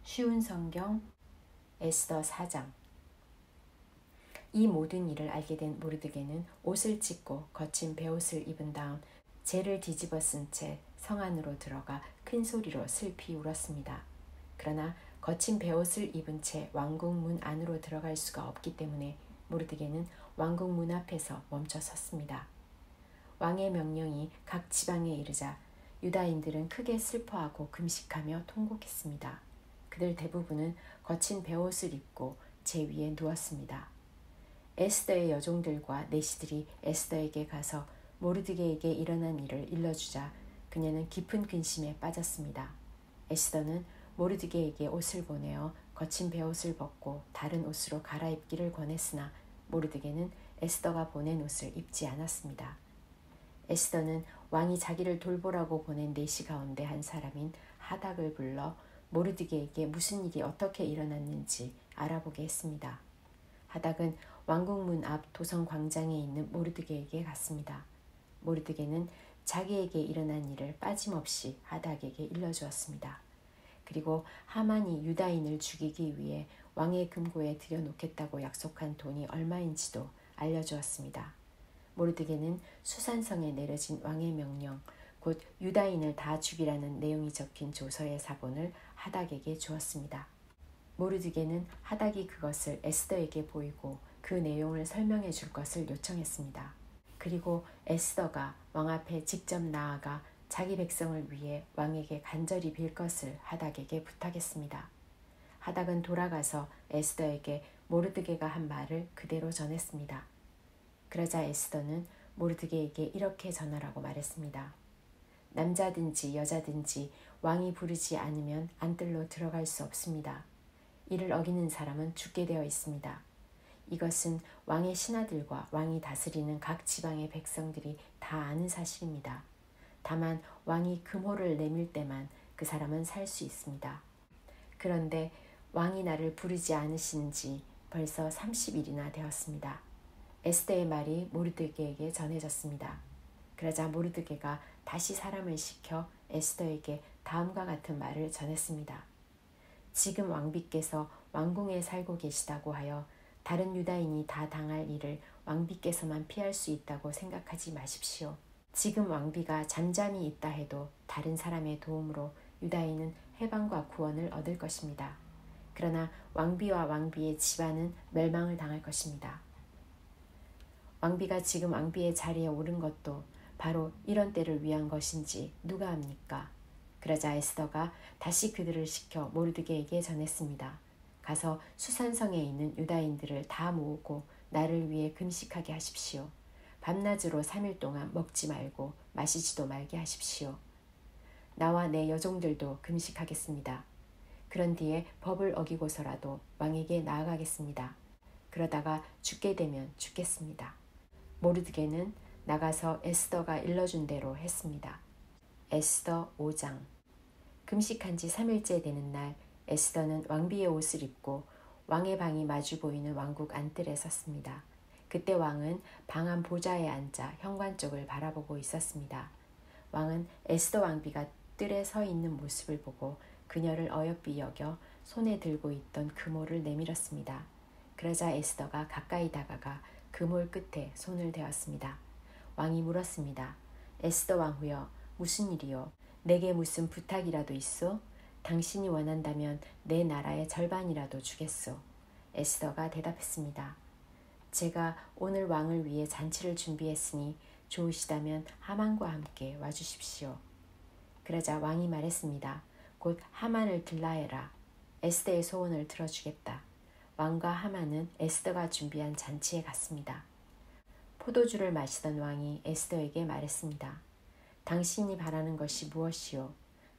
쉬운 성경 에스더 4장. 이 모든 일을 알게 된 모르드게는 옷을 찢고 거친 베옷을 입은 다음 재를 뒤집어 쓴 채 성 안으로 들어가 큰 소리로 슬피 울었습니다. 그러나 거친 베옷을 입은 채 왕궁 문 안으로 들어갈 수가 없기 때문에 모르드게는 왕궁 문 앞에서 멈춰 섰습니다. 왕의 명령이 각 지방에 이르자 유다인들은 크게 슬퍼하고 금식하며 통곡했습니다. 그들 대부분은 거친 베옷을 입고 제 위에 누웠습니다. 에스더의 여종들과 내시들이 에스더에게 가서 모르드게에게 일어난 일을 일러주자 그녀는 깊은 근심에 빠졌습니다. 에스더는 모르드게에게 옷을 보내어 거친 베옷을 벗고 다른 옷으로 갈아입기를 권했으나 모르드게는 에스더가 보낸 옷을 입지 않았습니다. 에스더는 왕이 자기를 돌보라고 보낸 내시 가운데 한 사람인 하닥을 불러 모르드게에게 무슨 일이 어떻게 일어났는지 알아보게 했습니다. 하닥은 왕궁문 앞 도성 광장에 있는 모르드게에게 갔습니다. 모르드게는 자기에게 일어난 일을 빠짐없이 하닥에게 일러주었습니다. 그리고 하만이 유다인을 죽이기 위해 왕의 금고에 들여놓겠다고 약속한 돈이 얼마인지도 알려주었습니다. 모르드게는 수산성에 내려진 왕의 명령, 곧 유다인을 다 죽이라는 내용이 적힌 조서의 사본을 하닥에게 주었습니다. 모르드게는 하닥이 그것을 에스더에게 보이고 그 내용을 설명해 줄 것을 요청했습니다. 그리고 에스더가 왕 앞에 직접 나아가 자기 백성을 위해 왕에게 간절히 빌 것을 하닥에게 부탁했습니다. 하닥은 돌아가서 에스더에게 모르드게가 한 말을 그대로 전했습니다. 그러자 에스더는 모르드게에게 이렇게 전하라고 말했습니다. 남자든지 여자든지 왕이 부르지 않으면 안뜰로 들어갈 수 없습니다. 이를 어기는 사람은 죽게 되어 있습니다. 이것은 왕의 신하들과 왕이 다스리는 각 지방의 백성들이 다 아는 사실입니다. 다만 왕이 금호를 내밀 때만 그 사람은 살 수 있습니다. 그런데 왕이 나를 부르지 않으시는지 벌써 30일이나 되었습니다. 에스더의 말이 모르드게에게 전해졌습니다. 그러자 모르드게가 다시 사람을 시켜 에스더에게 다음과 같은 말을 전했습니다. 지금 왕비께서 왕궁에 살고 계시다고 하여 다른 유다인이 다 당할 일을 왕비께서만 피할 수 있다고 생각하지 마십시오. 지금 왕비가 잠잠히 있다 해도 다른 사람의 도움으로 유다인은 해방과 구원을 얻을 것입니다. 그러나 왕비와 왕비의 집안은 멸망을 당할 것입니다. 왕비가 지금 왕비의 자리에 오른 것도 바로 이런 때를 위한 것인지 누가 압니까? 그러자 에스더가 다시 그들을 시켜 모르드게에게 전했습니다. 가서 수산성에 있는 유다인들을 다 모으고 나를 위해 금식하게 하십시오. 밤낮으로 3일 동안 먹지 말고 마시지도 말게 하십시오. 나와 내 여종들도 금식하겠습니다. 그런 뒤에 법을 어기고서라도 왕에게 나아가겠습니다. 그러다가 죽게 되면 죽겠습니다. 모르드게는 나가서 에스더가 일러준 대로 했습니다. 에스더 5장. 금식한 지 3일째 되는 날 에스더는 왕비의 옷을 입고 왕의 방이 마주 보이는 왕국 안뜰에 섰습니다. 그때 왕은 방 안 보좌에 앉아 현관 쪽을 바라보고 있었습니다. 왕은 에스더 왕비가 뜰에 서 있는 모습을 보고 그녀를 어여삐 여겨 손에 들고 있던 금호를 내밀었습니다. 그러자 에스더가 가까이 다가가 금홀 끝에 손을 대었습니다. 왕이 물었습니다. 에스더 왕후여, 무슨 일이요? 내게 무슨 부탁이라도 있소? 당신이 원한다면 내 나라의 절반이라도 주겠소. 에스더가 대답했습니다. 제가 오늘 왕을 위해 잔치를 준비했으니 좋으시다면 하만과 함께 와주십시오. 그러자 왕이 말했습니다. 곧 하만을 들라해라. 에스더의 소원을 들어주겠다. 왕과 하만은 에스더가 준비한 잔치에 갔습니다. 포도주를 마시던 왕이 에스더에게 말했습니다. 당신이 바라는 것이 무엇이요?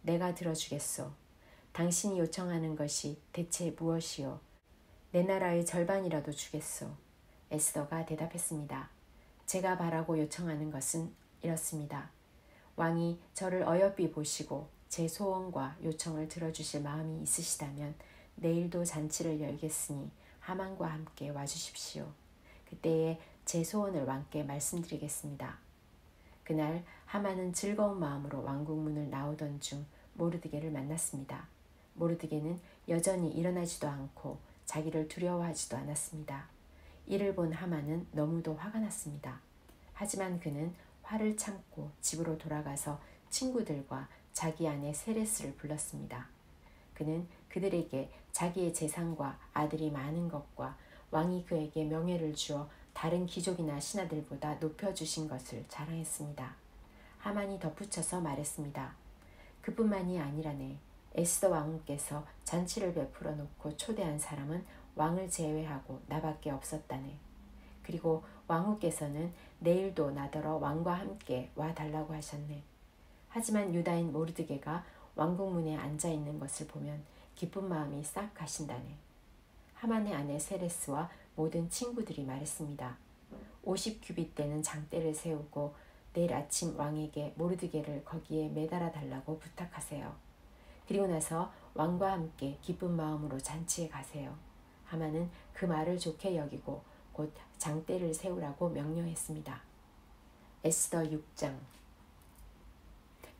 내가 들어주겠소. 당신이 요청하는 것이 대체 무엇이요? 내 나라의 절반이라도 주겠소. 에스더가 대답했습니다. 제가 바라고 요청하는 것은 이렇습니다. 왕이 저를 어여삐 보시고 제 소원과 요청을 들어주실 마음이 있으시다면 내일도 잔치를 열겠으니 하만과 함께 와주십시오. 그때에 제 소원을 왕께 말씀드리겠습니다. 그날 하만은 즐거운 마음으로 왕궁문을 나오던 중 모르드게를 만났습니다. 모르드게는 여전히 일어나지도 않고 자기를 두려워하지도 않았습니다. 이를 본 하만은 너무도 화가 났습니다. 하지만 그는 화를 참고 집으로 돌아가서 친구들과 자기 아내 세레스를 불렀습니다. 그는 그들에게 자기의 재산과 아들이 많은 것과 왕이 그에게 명예를 주어 다른 귀족이나 신하들보다 높여주신 것을 자랑했습니다. 하만이 덧붙여서 말했습니다. 그뿐만이 아니라네. 에스더 왕후께서 잔치를 베풀어 놓고 초대한 사람은 왕을 제외하고 나밖에 없었다네. 그리고 왕후께서는 내일도 나더러 왕과 함께 와달라고 하셨네. 하지만 유다인 모르드게가 왕궁문에 앉아있는 것을 보면 기쁜 마음이 싹 가신다네. 하만의 아내 세레스와 모든 친구들이 말했습니다. 50규빗 되는 장대를 세우고 내일 아침 왕에게 모르드게를 거기에 매달아 달라고 부탁하세요. 그리고 나서 왕과 함께 기쁜 마음으로 잔치에 가세요. 하만은 그 말을 좋게 여기고 곧 장대를 세우라고 명령했습니다. 에스더 6장.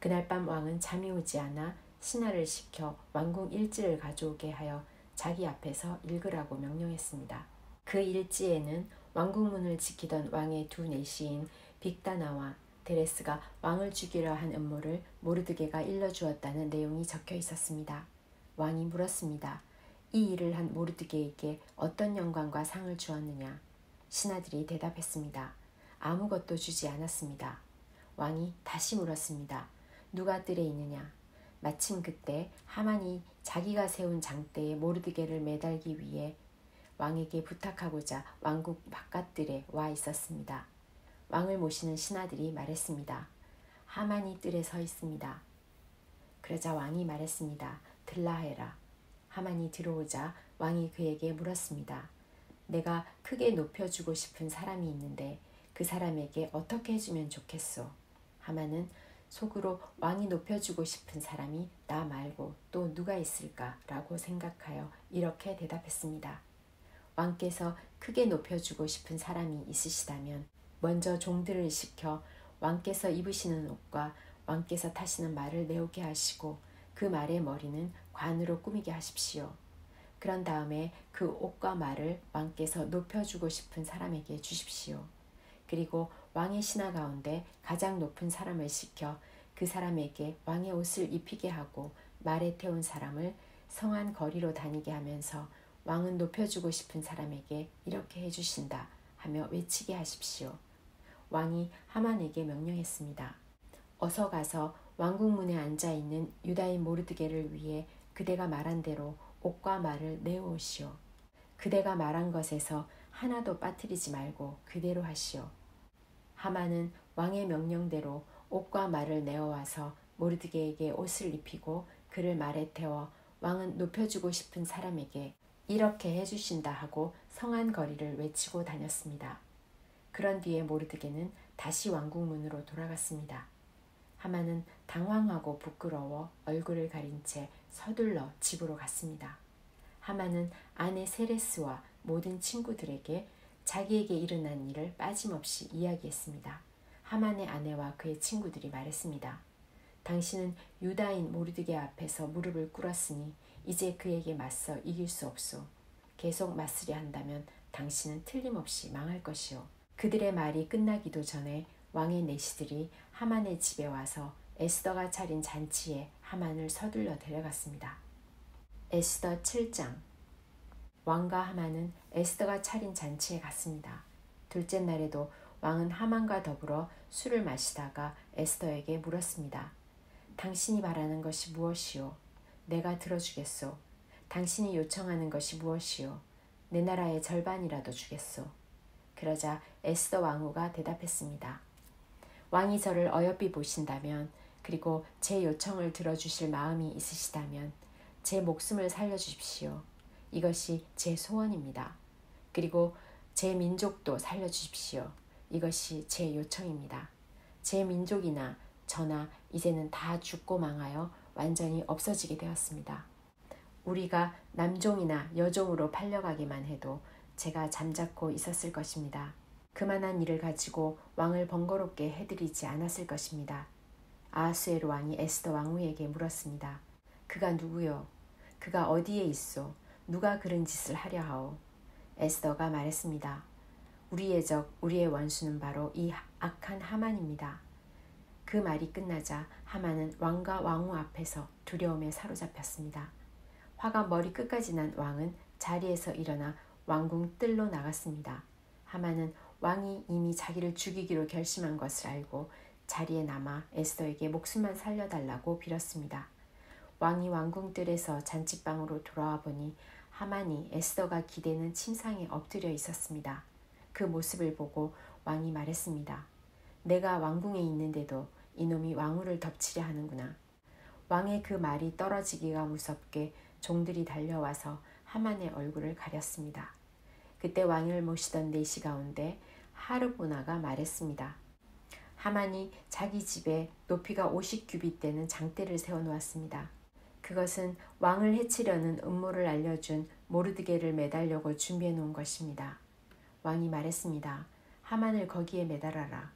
그날 밤 왕은 잠이 오지 않아 신하를 시켜 왕궁 일지를 가져오게 하여 자기 앞에서 읽으라고 명령했습니다. 그 일지에는 왕궁문을 지키던 왕의 두 내시인 빅다나와 데레스가 왕을 죽이려 한 음모를 모르드게가 일러주었다는 내용이 적혀 있었습니다. 왕이 물었습니다. 이 일을 한 모르드게에게 어떤 영광과 상을 주었느냐? 신하들이 대답했습니다. 아무것도 주지 않았습니다. 왕이 다시 물었습니다. 누가 뜰에 있느냐? 마침 그때 하만이 자기가 세운 장대에 모르드게를 매달기 위해 왕에게 부탁하고자 왕궁 바깥뜰에 와 있었습니다. 왕을 모시는 신하들이 말했습니다. 하만이 뜰에 서 있습니다. 그러자 왕이 말했습니다. 들라 해라. 하만이 들어오자 왕이 그에게 물었습니다. 내가 크게 높여주고 싶은 사람이 있는데 그 사람에게 어떻게 해주면 좋겠소? 하만은 속으로 왕이 높여주고 싶은 사람이 나 말고 또 누가 있을까라고 생각하여 이렇게 대답했습니다. 왕께서 크게 높여주고 싶은 사람이 있으시다면 먼저 종들을 시켜 왕께서 입으시는 옷과 왕께서 타시는 말을 내오게 하시고 그 말의 머리는 관으로 꾸미게 하십시오. 그런 다음에 그 옷과 말을 왕께서 높여주고 싶은 사람에게 주십시오. 그리고 왕의 신하 가운데 가장 높은 사람을 시켜 그 사람에게 왕의 옷을 입히게 하고 말에 태운 사람을 성안 거리로 다니게 하면서 왕은 높여주고 싶은 사람에게 이렇게 해주신다 하며 외치게 하십시오. 왕이 하만에게 명령했습니다. 어서 가서 왕궁문에 앉아있는 유다인 모르드게를 위해 그대가 말한 대로 옷과 말을 내어오시오. 그대가 말한 것에서 하나도 빠뜨리지 말고 그대로 하시오. 하만은 왕의 명령대로 옷과 말을 내어와서 모르드게에게 옷을 입히고 그를 말에 태워 왕은 높여주고 싶은 사람에게 이렇게 해주신다 하고 성안 거리를 외치고 다녔습니다. 그런 뒤에 모르드게는 다시 왕궁문으로 돌아갔습니다. 하만은 당황하고 부끄러워 얼굴을 가린 채 서둘러 집으로 갔습니다. 하만은 아내 세레스와 모든 친구들에게 자기에게 일어난 일을 빠짐없이 이야기했습니다. 하만의 아내와 그의 친구들이 말했습니다. 당신은 유다인 모르드게 앞에서 무릎을 꿇었으니 이제 그에게 맞서 이길 수 없소. 계속 맞으려 한다면 당신은 틀림없이 망할 것이오. 그들의 말이 끝나기도 전에 왕의 내시들이 하만의 집에 와서 에스더가 차린 잔치에 하만을 서둘러 데려갔습니다. 에스더 7장. 왕과 하만은 에스더가 차린 잔치에 갔습니다. 둘째 날에도 왕은 하만과 더불어 술을 마시다가 에스더에게 물었습니다. 당신이 바라는 것이 무엇이오? 내가 들어주겠소. 당신이 요청하는 것이 무엇이오? 내 나라의 절반이라도 주겠소. 그러자 에스더 왕후가 대답했습니다. 왕이 저를 어여삐 보신다면 그리고 제 요청을 들어주실 마음이 있으시다면 제 목숨을 살려주십시오. 이것이 제 소원입니다. 그리고 제 민족도 살려주십시오. 이것이 제 요청입니다. 제 민족이나 저나 이제는 다 죽고 망하여 완전히 없어지게 되었습니다. 우리가 남종이나 여종으로 팔려가기만 해도 제가 잠자코 있었을 것입니다. 그만한 일을 가지고 왕을 번거롭게 해드리지 않았을 것입니다. 아하수에로 왕이 에스더 왕후에게 물었습니다. 그가 누구요? 그가 어디에 있소? 누가 그런 짓을 하려 하오? 에스더가 말했습니다. 우리의 적, 우리의 원수는 바로 이 악한 하만입니다. 그 말이 끝나자 하만은 왕과 왕후 앞에서 두려움에 사로잡혔습니다. 화가 머리 끝까지 난 왕은 자리에서 일어나 왕궁 뜰로 나갔습니다. 하만은 왕이 이미 자기를 죽이기로 결심한 것을 알고 자리에 남아 에스더에게 목숨만 살려달라고 빌었습니다. 왕이 왕궁 뜰에서 잔치방으로 돌아와 보니 하만이 에스더가 기대는 침상에 엎드려 있었습니다. 그 모습을 보고 왕이 말했습니다. 내가 왕궁에 있는데도 이놈이 왕후를 덮치려 하는구나. 왕의 그 말이 떨어지기가 무섭게 종들이 달려와서 하만의 얼굴을 가렸습니다. 그때 왕을 모시던 내시 가운데 하르보나가 말했습니다. 하만이 자기 집에 높이가 50규빗 되는 장대를 세워놓았습니다. 그것은 왕을 해치려는 음모를 알려준 모르드게를 매달려고 준비해 놓은 것입니다. 왕이 말했습니다. 하만을 거기에 매달아라.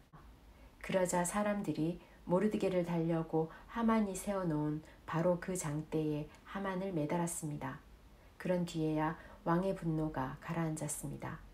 그러자 사람들이 모르드게를 달려고 하만이 세워놓은 바로 그 장대에 하만을 매달았습니다. 그런 뒤에야 왕의 분노가 가라앉았습니다.